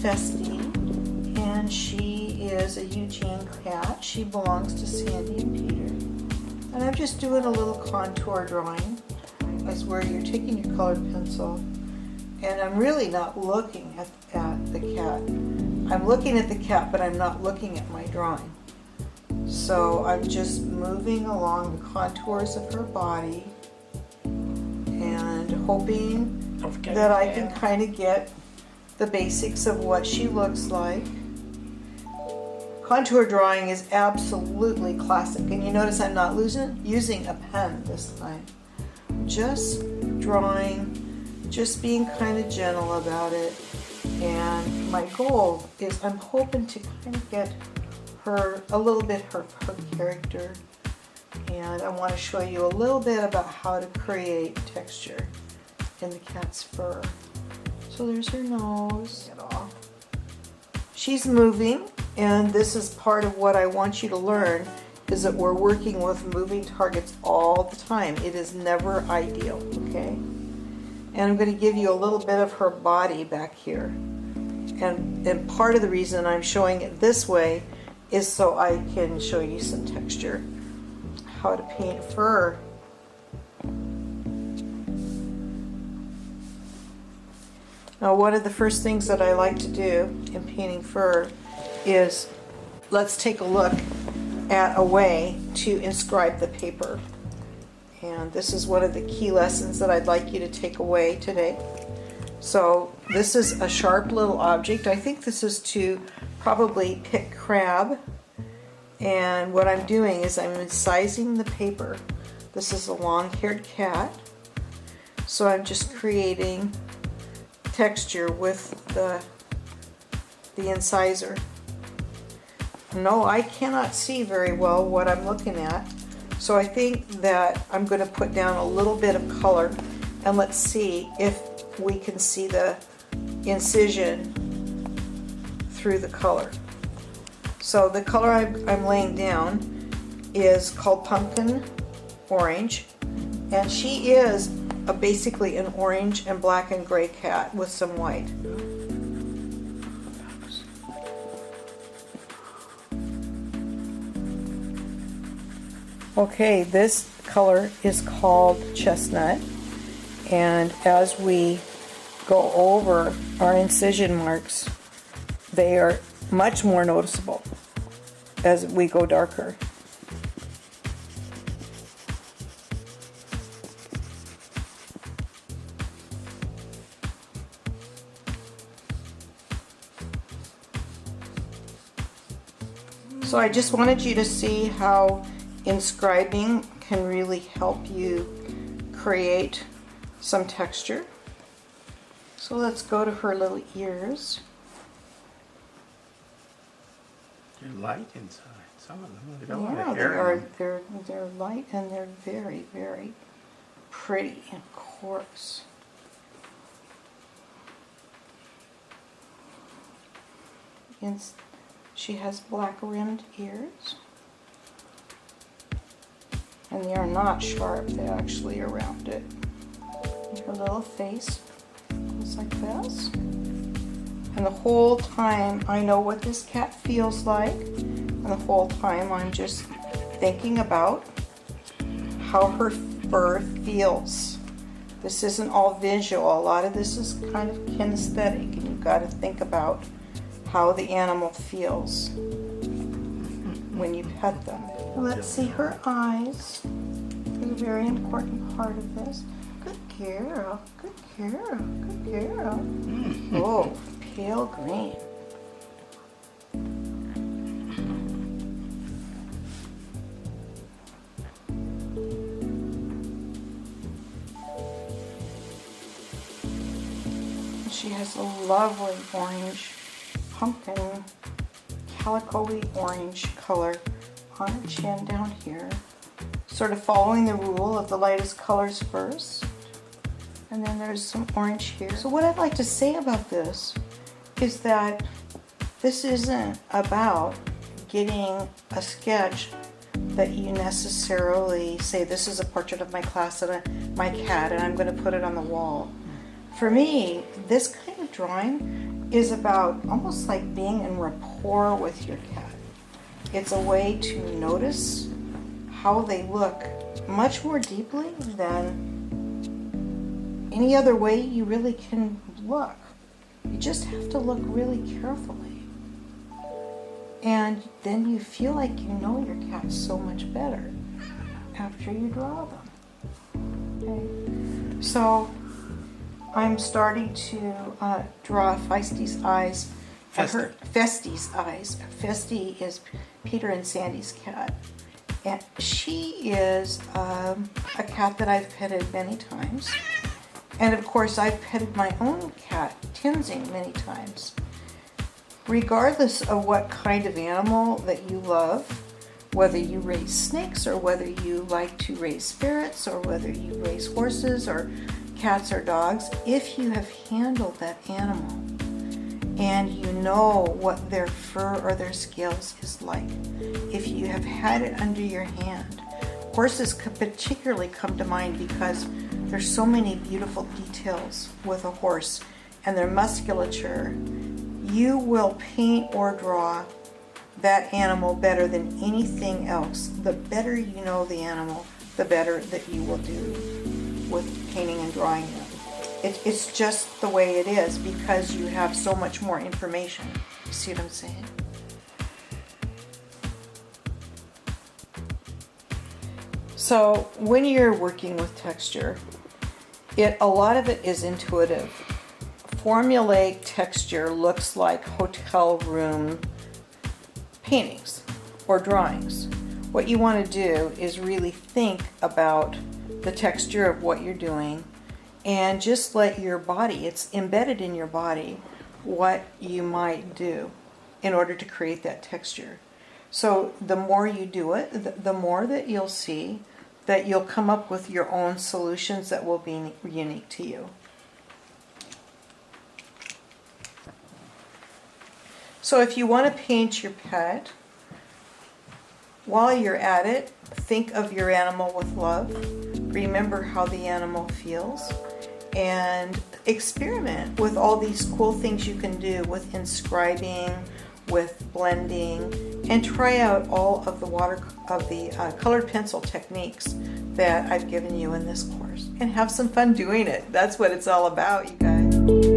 Destiny, and she is a Eugene cat. She belongs to Sandy and Peter. And I'm just doing a little contour drawing. That's where you're taking your colored pencil, and I'm really not looking at the cat. I'm looking at the cat, but I'm not looking at my drawing. So I'm just moving along the contours of her body and hoping that I can kind of get the basics of what she looks like. Contour drawing is absolutely classic, and you notice I'm not using a pen this time. Just drawing, just being kind of gentle about it. And my goal is I'm hoping to kind of get her, a little bit her character. And I want to show you a little bit about how to create texture in the cat's fur. So there's her nose. She's moving, and this is part of what I want you to learn, is that we're working with moving targets all the time. It is never ideal, okay? And I'm going to give you a little bit of her body back here. And part of the reason I'm showing it this way is so I can show you some texture. How to paint fur. Now, one of the first things that I like to do in painting fur is, let's take a look at a way to inscribe the paper. And this is one of the key lessons that I'd like you to take away today. So this is a sharp little object. I think this is to probably pick crab. And what I'm doing is I'm incising the paper. This is a long-haired cat. So I'm just creating texture with the incisor. No, I cannot see very well what I'm looking at. So I think that I'm going to put down a little bit of color, and let's see if we can see the incision through the color. So the color I'm laying down is called pumpkin orange, and she is basically an orange and black and gray cat with some white. Okay, this color is called chestnut, and as we go over our incision marks, they are much more noticeable as we go darker. So I just wanted you to see how inscribing can really help you create some texture. So let's go to her little ears. They're light inside. Some of them. They got a Yeah, lot of hair in them. they're light, and they're very, very pretty and coarse. And she has black rimmed ears, and they are not sharp, they actually are rounded. And her little face goes like this. And the whole time I know what this cat feels like, and the whole time I'm just thinking about how her fur feels. This isn't all visual, a lot of this is kind of kinesthetic, and you've got to think about how the animal feels when you pet them. Let's see her eyes. It's a very important part of this. Good girl, good girl, good girl. Oh, pale green. She has a lovely orange, pumpkin, calico-y orange color on her chin down here. Sort of following the rule of the lightest colors first. And then there's some orange here. So what I'd like to say about this is that this isn't about getting a sketch that you necessarily say, this is a portrait of my class and my cat, and I'm going to put it on the wall. For me, this kind of drawing is about almost like being in rapport with your cat. It's a way to notice how they look much more deeply than any other way you really can look. You just have to look really carefully. And then you feel like you know your cat so much better after you draw them. Okay? So I'm starting to draw Feisty's eyes. Festy's eyes. Festy is Peter and Sandy's cat. And she is a cat that I've petted many times. And of course, I've petted my own cat, Tenzing, many times. Regardless of what kind of animal that you love, whether you raise snakes or whether you like to raise ferrets or whether you raise horses or cats or dogs, if you have handled that animal and you know what their fur or their scales is like, if you have had it under your hand, horses could particularly come to mind because there's so many beautiful details with a horse and their musculature. You will paint or draw that animal better than anything else. The better you know the animal, the better that you will do with painting and drawing them. It's just the way it is because you have so much more information. You see what I'm saying? So when you're working with texture, a lot of it is intuitive. Formulaic texture looks like hotel room paintings or drawings. What you want to do is really think about the texture of what you're doing and just let your body, it's embedded in your body, what you might do in order to create that texture. So the more you do it, the more that you'll see that you'll come up with your own solutions that will be unique to you. So if you want to paint your pet, while you're at it, think of your animal with love. Remember how the animal feels. And experiment with all these cool things you can do with inscribing, with blending, and try out all of the colored pencil techniques that I've given you in this course. And have some fun doing it. That's what it's all about, you guys.